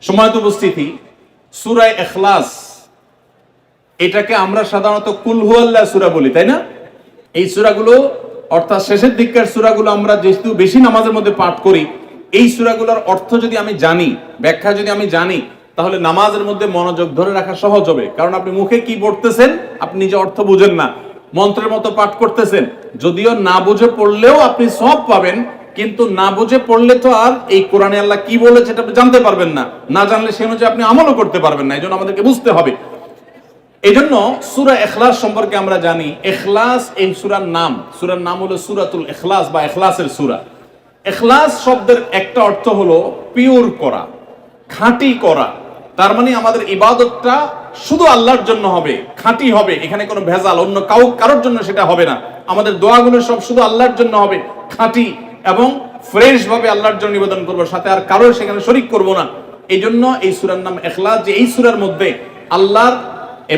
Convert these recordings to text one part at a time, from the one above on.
সম্মানিত উপস্থিতি, সূরা ইখলাস এটাকে আমরা সাধারণত কুল হুয়াল্লাহ সূরা বলি, তাই না? এই সূরাগুলো অর্থাৎ শেষের দিককার সূরাগুলো আমরা যেহেতু বেশি নামাজের মধ্যে পাঠ করি, এই সূরাগুলোর অর্থ যদি আমি জানি, ব্যাখ্যা যদি আমি জানি, তাহলে নামাজের মধ্যে মনোযোগ ধরে রাখা সহজ হবে। কারণ আপনি মুখে কি পড়তেছেন আপনি নিজে অর্থ বুঝেন না, মন্ত্রের মতো পাঠ করতেছেন, যদিও না বুঝে পড়লেও আপনি সওয়াব পাবেন, কিন্তু না বুঝে পড়লে তো আর এই কোরআনে আল্লাহ কি বলেছে এটা আপনি জানতে পারবেন না, না জানলে সেই অনুযায়ী আপনি আমলও করতে পারবেন না। এই জন্য আমাদেরকে বুঝতে হবে। এই জন্য সূরা ইখলাস সম্পর্কে আমরা জানি, ইখলাস এই সূরার নাম হলো সূরাতুল ইখলাস বা ইখলাসের সূরা। ইখলাস শব্দের একটা অর্থ হলো পিওর করা, খাঁটি করা। তার মানে আমাদের ইবাদতটা শুধু আল্লাহর জন্য হবে, খাঁটি হবে, এখানে কোনো ভেজাল অন্য কারোর জন্য সেটা হবে না। আমাদের দোয়াগুলো সব শুধু আল্লাহর জন্য হবে, খাঁটি এবং ফ্রেশ ভাবে আল্লাহর জন্য নিবেদন করবো, সাথে আর কারোর সেখানে শরীক করব না। এই জন্য এই সূরার নাম ইখলাস, যে এই সূরার মধ্যে আল্লাহর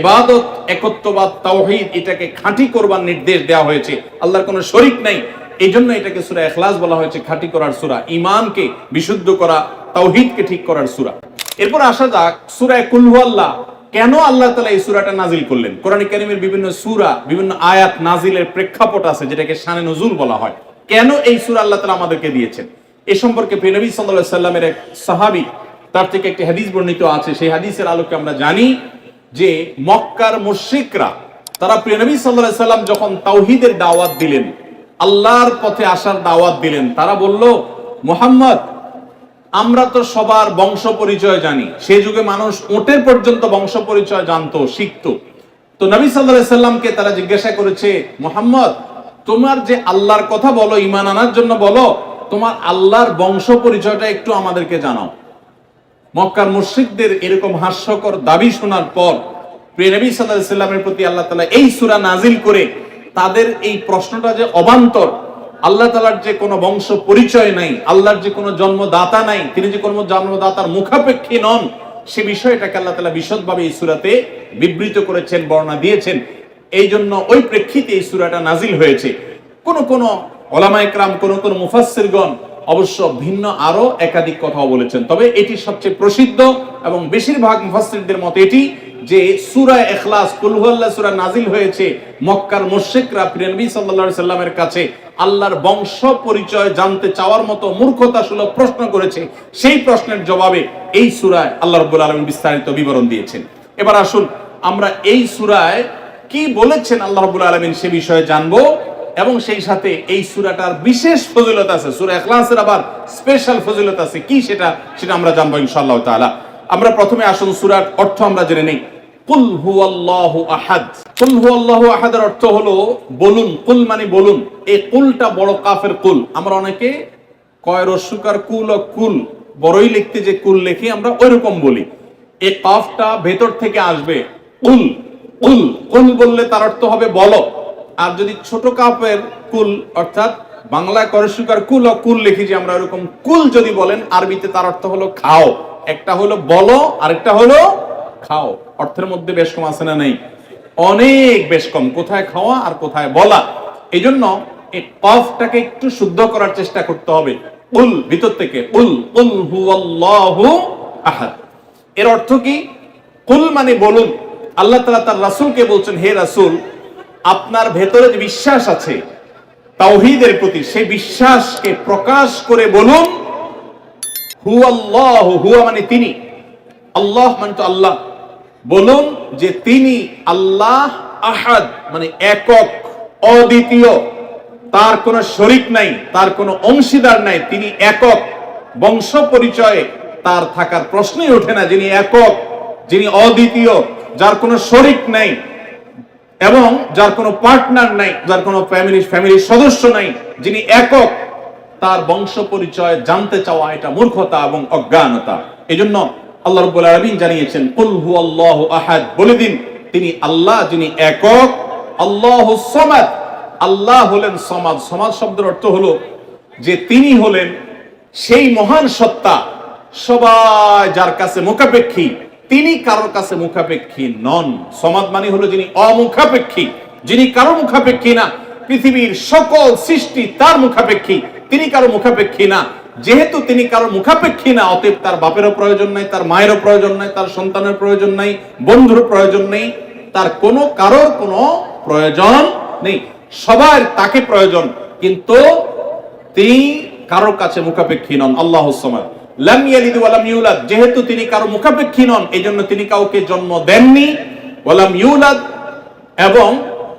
ইবাদত, একত্ববাদ, তাওহীদ এটাকে খাঁটি করবার নির্দেশ দেওয়া হয়েছে। আল্লাহর কোনো শরীক নাই, এই জন্য এটাকে সূরা ইখলাস বলা হয়েছে, খাঁটি করার সূরা, ঈমানকে বিশুদ্ধ করা, তাওহীদকে ঠিক করার সূরা। এরপর আসা যাক সূরা কুল হুয়াল্লাহ। কেন আল্লাহ তাআলা এই সূরাটা নাজিল করলেন? কোরআন কারীমের বিভিন্ন সূরা, বিভিন্ন আয়াত নাজিলের প্রেক্ষাপট আছে, যেটাকে শানে নুজুল বলা হয়। কেন এই সূরা আল্লাহ তাআলা আমাদেরকে দিয়েছেন এ সম্পর্কে নবী সাল্লাল্লাহু আলাইহি সাল্লামের এক সাহাবী, তার থেকে একটি হাদিস বর্ণিত আছে। সেই হাদিসের আলোকে আমরা জানি যে মক্কার মুশরিকরা, তারা প্রিয় নবী সাল্লাল্লাহু আলাইহি সাল্লাম যখন তাওহীদের দাওয়াত দিলেন, আল্লাহর পথে আসার দাওয়াত দিলেন, তারা বলল, মুহাম্মদ, আমরা তো সবার বংশ পরিচয় জানি। সেই যুগে মানুষ ওটের পর্যন্ত বংশ পরিচয় জানতো, শিখতো। তো নবী সাল্লাল্লাহু আলাইহি সাল্লামকে তারা জিজ্ঞাসা করেছে, মুহাম্মদ, তোমার যে আল্লাহর কথা বলো, ঈমান আনার জন্য বলো, তোমার আল্লাহর বংশ পরিচয়টা একটু আমাদেরকে জানাও। মক্কার মুশরিকদের এরকম হাস্যকর দাবি শোনার পর প্রিয় নবী সাল্লাল্লাহু আলাইহি সাল্লামের প্রতি আল্লাহ তাআলা এই সূরা নাজিল করে তাদের এই প্রশ্নটা যে অবান্তর, আল্লাহ তাআলার যে কোনো বংশ পরিচয় নাই, আল্লাহর যে কোনো জন্মদাতা নাই, তিনি যে কোনো জন্মদাতার মুখাপেক্ষী নন, সে বিষয়টাকে আল্লাহ তাআলা বিশদভাবে এই সূরাতে বিবৃত করেছেন, বর্ণনা দিয়েছেন। এই জন্য ওই প্রেক্ষিতে এই সূরাটা নাজিল হয়েছে। কোন উলামায়ে কেরাম, কোন মুফাসসিরগণ অবশ্য ভিন্ন আরো একাধিক কথাও বলেছেন, তবে এটি সবচেয়ে প্রসিদ্ধ এবং বেশিরভাগ মুফাসসিরদের মত এটি যে সূরা ইখলাস, কুল হুয়াল্লাহ সূরা নাজিল হয়েছে মক্কার মুশরিকরা প্রিয় নবী সাল্লাল্লাহু আলাইহি সাল্লামের কাছে আল্লাহর বংশ পরিচয় জানতে চাওয়ার মতো মূর্খতাসুলভ প্রশ্ন করেছে। সেই প্রশ্নের জবাবে এই সূরায় আল্লাহ রাব্বুল আলামিন বিস্তারিত বিবরণ দিয়েছেন। এবার আসুন আমরা এই সূরায় কি বলেছেন আল্লাহ রাব্বুল আলামিন সে বিষয়ে জানবো, এবং সেই সাথে এই সূরাটার বিশেষ ফজিলত আছে, সূরা ইখলাসের আবার স্পেশাল ফজিলত আছে, কি সেটা আমরা জানবো ইনশাআল্লাহ তাআলা। আমরা প্রথমে আসুন সূরার অর্থ আমরা জেনে নেই। কুল হুয়াল্লাহু আহাদ। কুল হুয়াল্লাহু আহাদের অর্থ হলো বলুন। কুল মানে বলুন। এই কুলটা বড় কাফের কুল। আমরা অনেকে কয় রস্যকার কুল ও কুল, বড়ই লিখতে যে কুল লিখি আমরা ওইরকম বলি। এই কাফটা ভেতর থেকে আসবে, কুল। কুল কুল বললে তার অর্থ হবে বলো। আর যদি ছোট কাপের কুল, অর্থাৎ বাংলায় করসুকার কুল ও কুল লিখি যে আমরা এরকম কুল যদি বলেন, আরবিতে তার অর্থ হলো খাও। একটা হলো বলো, আরেকটা হলো খাও। অর্থের মধ্যে বেশ কম আছে না? নেই, অনেক বেশ কম। কোথায় খাওয়া আর কোথায় বলা। এই জন্য এই কফটাকে একটু শুদ্ধ করার চেষ্টা করতে হবে। কুল ভিতর থেকে, কুল কুল হুয়াল্লাহু আহাদ। এর অর্থ কি? কুল মানে বলুন। আল্লাহ তাআলা তার রাসূলকে বলছেন, হে রাসূল, আপনার ভেতরে যে বিশ্বাস আছে তাওহীদের প্রতি, সেই বিশ্বাসকে প্রকাশ করে বলুন, হুয়াল্লাহু, হুয়া মানে তিনি, আল্লাহ মানে তো আল্লাহ, বলুন যে তিনি আল্লাহ, আহাদ মানে একক, অদ্বিতীয়, তার কোনো শরীক নাই, তার কোনো অংশীদার নাই, তিনি একক। বংশ পরিচয়ে তার থাকার প্রশ্নই ওঠে না। যিনি একক, যিনি অদ্বিতীয়, যার কোনো শরীক নাই এবং যার কোনো পার্টনার নাই, যার কোনো ফ্যামিলির সদস্য নাই, যিনি একক, তার বংশ পরিচয় জানতে চাওয়া এটা মূর্খতা এবং অজ্ঞানতা। এজন্য আল্লাহ রাব্বুল আলামিন জানিয়েছেন, কুল হুয়াল্লাহু আহাদ, বলে দিন তিনি আল্লাহ, যিনি একক, আল্লাহুস সামাদ, আল্লাহ হলেন সমাদ। সমাদ শব্দের অর্থ হলো যে তিনি হলেন সেই মহান সত্তা, সবাই যার কাছে মুখাপেক্ষী, তিনি কারোর কাছে মুখাপেক্ষী নন। সমাদ মানে হলো যিনি অমুখাপেক্ষী, যিনি কারো মুখাপেক্ষী না। পৃথিবীর সকল সৃষ্টি তার মুখাপেক্ষী, তিনি কারো মুখাপেক্ষী না। যেহেতু তিনি কারো মুখাপেক্ষী না, অতএব তার বাপেরও প্রয়োজন নাই, তার মায়েরও প্রয়োজন নাই, তার সন্তানের প্রয়োজন নাই, বন্ধুর প্রয়োজন নেই, তার কারোর কোনো প্রয়োজন নেই, সবার তাকে প্রয়োজন, কিন্তু তিনি কারোর কাছে মুখাপেক্ষী নন। আল্লাহুস সামাদ লাম ইয়ালিদ ওয়া লাম ইউলাদ, যেহেতু তিনি কারো মুখাপেক্ষী নন, এইজন্য তিনি কাউকে জন্ম দেননি, ওয়া লাম ইউলাদ, এবং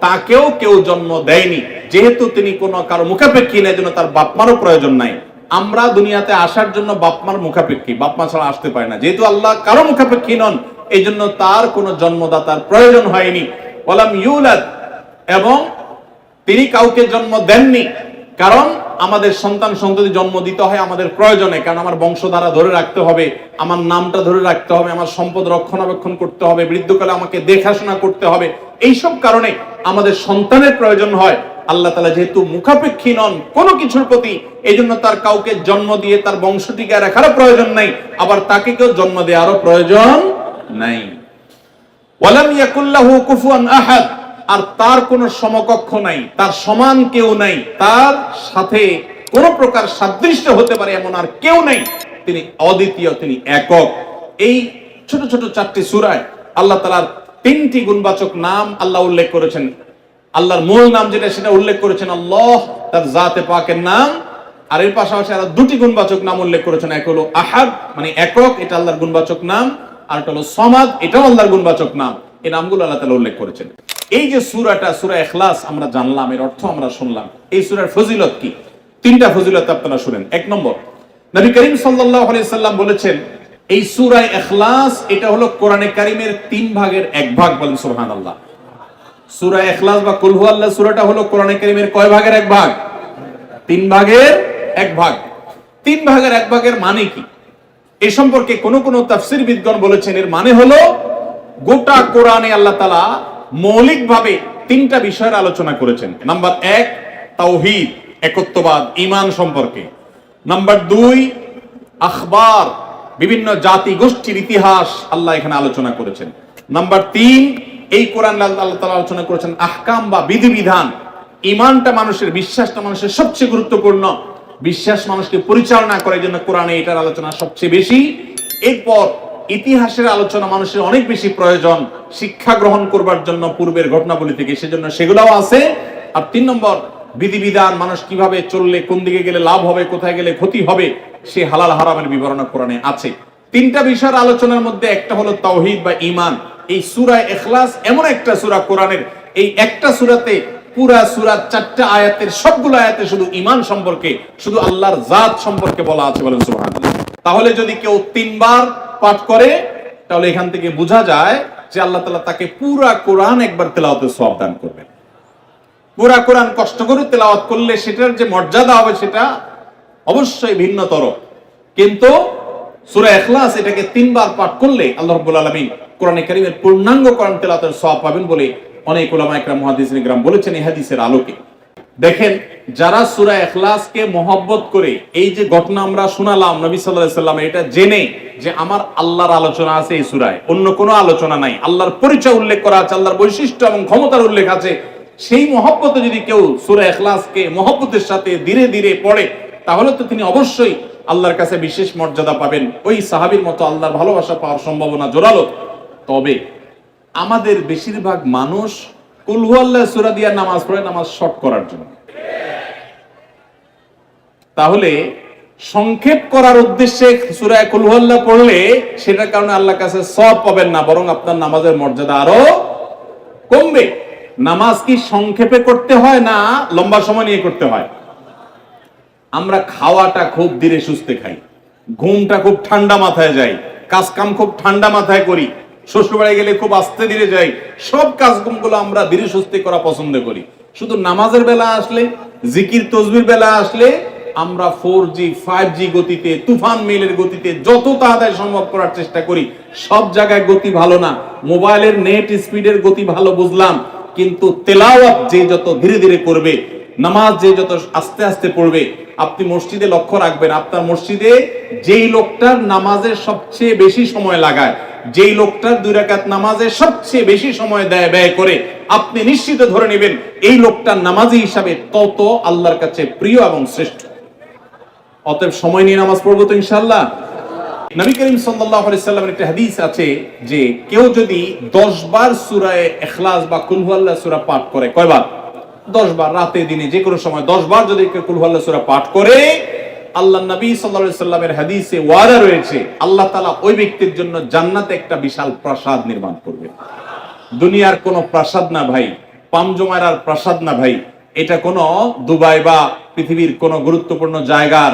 তাকেও কেউ জন্ম দেয়নি। যেহেতু তিনি কোনো কারো মুখাপেক্ষী না, এজন্য তার বাপ মারও প্রয়োজন নাই। আমরা দুনিয়াতে আসার জন্য বাপ মার মুখাপেক্ষী, বাপ মা ছাড়া আসতে পারে না। যেহেতু আল্লাহ কারো মুখাপেক্ষী নন, এইজন্য তার কোনো জন্মদাতার প্রয়োজন হয়নি। ওয়া লাম ইউলাদ, এবং তিনি কাউকে জন্ম দেননি, কারণ আমাদের সন্তান সন্ততি জন্ম দিতে হয় আমাদের প্রয়োজনে, কারণ আমার বংশধারা ধরে রাখতে হবে, আমার নামটা ধরে রাখতে হবে, আমার সম্পদ রক্ষণাবেক্ষণ করতে হবে, বৃদ্ধকালে আমাকে দেখাশোনা করতে হবে, এইসব কারণে আমাদের সন্তানের প্রয়োজন হয়। আল্লাহ তাআলা যেহেতু মুখাপেক্ষী নন কোনো কিছুর প্রতি, এই জন্য তার কাউকে জন্ম দিয়ে তার বংশ টিকে রাখারও প্রয়োজন নাই, আবার তাকে কেউ জন্ম দেওয়ারও প্রয়োজন নাই। ওয়ালাম ইয়াকুল্লাহু কুফুয়ান আহাদ, আর তার কোনো সমকক্ষ নাই, তার সমান কেউ নাই, তার সাথে কোন প্রকার সাদৃশ্য হতে পারে এমন আর কেউ নেই। তিনি অদ্বিতীয়, তিনি একক। এই ছোট ছোট 4টি সূরায় আল্লাহ তাআলার 3টি গুণবাচক নাম আল্লাহ উল্লেখ করেছেন। আল্লাহর মূল নাম যেটা সেটা উল্লেখ করেছেন আল্লাহ, তার জাতে পাকের নাম, আর এর পাশাপাশি আরো 2টি গুণবাচক নাম উল্লেখ করেছেন। এক হলো আহাদ, মানে একক, এটা আল্লাহর গুণবাচক নাম, আর একটা হলো সমাদ, এটাও আল্লাহর গুণবাচক নাম। এই নামগুলো আল্লাহ তাআলা উল্লেখ করেছেন। এই যে সূরাটা, সূরা ইখলাস আমরা জানলাম, এর অর্থ আমরা শুনলাম। এই সূরার ফজিলত কি? 3টা ফজিলত আপনারা শুনেন। 1 নম্বর, নবী করিম সাল্লাল্লাহু আলাইহি সাল্লাম বলেছেন, এই সূরা ইখলাস এটা হলো কোরআনে কারীমের 3 ভাগের 1 ভাগ। বলেন সুবহানাল্লাহ। সূরা ইখলাস বা কুল হুয়াল্লাহ সূরাটা হলো কোরআনে কারীমের কয় ভাগের 1 ভাগ? 3 ভাগের 1 ভাগ। 3 ভাগের 1 ভাগের মানে কি? এই সম্পর্কে কোন কোন তাফসীরবিদগণ বলেছেন, এর মানে হলো গোটা কোরআনে আল্লাহ তাআলা মৌলিকভাবে 3টা বিষয়ের আলোচনা করেছেন। নাম্বার 1 তাওহীদ, একত্ববাদ, ঈমান সম্পর্কে। নাম্বার 2 আখবার, বিভিন্ন জাতি গোষ্ঠীর ইতিহাস আল্লাহ এখানে আলোচনা করেছেন। নাম্বার 3 এই কোরআন আল্লাহ তাআলা আলোচনা করেছেন আহকাম বা বিধিবিধান। ঈমানটা মানুষের, বিশ্বাসটা মানুষের সবচেয়ে গুরুত্বপূর্ণ। বিশ্বাস মানুষকে পরিচালনা করে, জন্য কোরআনে এটার আলোচনা সবচেয়ে বেশি। এরপর ইতিহাসের আলোচনা মানুষের অনেক বেশি প্রয়োজন শিক্ষা গ্রহণ করবার জন্য পূর্বের ঘটনাবলী থেকে, সেজন্য সেগুলোও আছে। আর 3 নম্বর বিধিবিধান, মানুষ কিভাবে চললে কোন দিকে গেলে লাভ হবে, কোথায় গেলে ক্ষতি হবে, সে হালাল হারামের বিবরণ কোরআনে আছে। 3টা বিষয়ের আলোচনার মধ্যে একটা হলো তাওহীদ বা ঈমান। এই সূরা ইখলাস এমন একটা সূরা কোরআনের, এই একটা সূরাতে পুরা সূরার 4টা আয়াতের সবগুলো আয়াতে শুধু ঈমান সম্পর্কে, শুধু আল্লাহর জাত সম্পর্কে বলা আছে। বলেন সুবহানাল্লাহ। তাহলে যদি কেউ 3 বার পাঠ করে, তাহলে এখান থেকে বোঝা যায় যে আল্লাহ তাআলা তাকে পুরা কোরআন একবার তেলাওয়াতের সওয়াব দান করবেন। পুরা কোরআন কষ্ট করে তেলাওয়াত করলে সেটার যে মর্যাদা হবে সেটা অবশ্যই ভিন্নতর। কিন্তু সূরা ইখলাস এটাকে 3 বার পাঠ করলে আল্লাহ রাব্বুল আলামিন কোরআনে কারীমের পূর্ণাঙ্গ কোরআন তেলাওয়াতের সওয়াব পাবেন বলে অনেক উলামা ইকরাম, মুহাদ্দিসিন ইকরাম বলেছেন এই হাদিসের আলোকে। দেখেন, যারা সূরা ইখলাসকে মহব্বত করে, এই যে ঘটনা আমরা শোনালাম নবী সাল্লাল্লাহু আলাইহি ওয়াসাল্লাম, এটা জেনে যে আমার আল্লাহর আলোচনা আছে এই সূরায়, অন্য কোনো আলোচনা নাই, আল্লাহর পরিচয় উল্লেখ করা আছে, আল্লাহর বৈশিষ্ট্য এবং ক্ষমতার উল্লেখ আছে, সেই মহব্বতে যদি কেউ সূরা ইখলাসকে মহব্বতের সাথে ধীরে ধীরে পড়ে, তাহলে তো তিনি অবশ্যই আল্লাহর কাছে বিশেষ মর্যাদা পাবেন। ওই সাহাবীর মতো আল্লাহর ভালোবাসা পাওয়ার সম্ভাবনা জোরালো। তবে আমাদের বেশিরভাগ মানুষ কুল হুয়াল্লাহ সূরা দিয়ে নামাজ পড়ে, নামাজ শর্ট করার জন্য। তাহলে সংক্ষেপ করার উদ্দেশ্যে সূরা কুল হুয়াল্লাহ পড়লে সেটার কারণে আল্লাহর কাছে সওয়াব পাবেন না, বরং আপনার নামাজের মর্যাদা আরো কমবে। নামাজ কি সংক্ষেপে করতে হয় না লম্বা সময় নিয়ে করতে হয়? আমরা খাওয়াটা খুব ধীরে সুস্থে খাই, ঘুমটা খুব ঠান্ডা মাথায় যাই, কাজ কাম খুব ঠান্ডা মাথায় করি, শ্বশুরবাড়ি গেলে খুব আস্তে ধীরে যাই, সব কাজগুলো আমরা ধীরে সুস্থে করা পছন্দ করি। শুধু নামাজের বেলা আসলে, জিকির তসবির বেলা আসলে আমরা 4G 5G গতিতে, তুফান মেলের গতিতে যত তাড়াতাড়ি সম্ভব করার চেষ্টা করি। সব জায়গায় গতি ভালো না, মোবাইলের নেট স্পিডের গতি ভালো বুঝলাম, কিন্তু তেলাওয়াত যে যত ধীরে ধীরে করবে, নামাজ যে যত আস্তে আস্তে পড়বে, আপনি মসজিদে লক্ষ্য রাখবেন, আপনার মসজিদে যেই লোকটার নামাজে সবচেয়ে বেশি সময় লাগায়, যেই লোকটার 2 রাকাত নামাজে সবচেয়ে বেশি সময় ব্যয় করে, আপনি নিশ্চিত ধরে নেবেন এই লোকটার নামাজি হিসাবে তত আল্লাহর কাছে প্রিয় এবং শ্রেষ্ঠ। অতএব সময় নিয়ে নামাজ পড়বো তো ইনশাআল্লাহ। নবী করিম সাল্লাল্লাহু আলাইহি সাল্লামের একটা হাদিস আছে যে কেউ যদি 10 বার সূরা ইখলাস বা কুল হুয়াল্লাহ সূরা পাঠ করে, কয়বার? 10 বার, রাতে দিনে যে কোনো সময় 10 বার যদি কেউ কুল হুয়াল্লাহ সূরা পাঠ করে, আল্লাহর নবী সাল্লাল্লাহু আলাইহি সাল্লামের হাদিসে ওয়াদা রয়েছে আল্লাহ তাআলা ওই ব্যক্তির জন্য জান্নাতে একটা বিশাল প্রাসাদ নির্মাণ করবে। দুনিয়ার কোনো প্রাসাদ না ভাই, পামজমারার প্রাসাদ না ভাই, এটা কোনো দুবাই বা পৃথিবীর কোনো গুরুত্বপূর্ণ জায়গার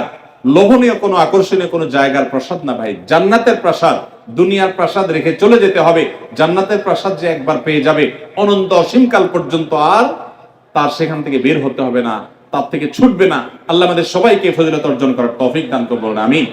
লোভনীয় কোনো আকর্ষণীয় কোনো জায়গার প্রাসাদ না ভাই, জান্নাতের প্রাসাদ। দুনিয়ার প্রাসাদ রেখে চলে যেতে হবে, জান্নাতের প্রাসাদ যে একবার পেয়ে যাবে অনন্ত অসীমকাল পর্যন্ত আর তার সেখান থেকে বের হতে হবে না, তার থেকে ছুটবে না। আল্লাহ আমাদের সবাইকে ফজিলত অর্জন করার তৌফিক দান করুন, আমিন।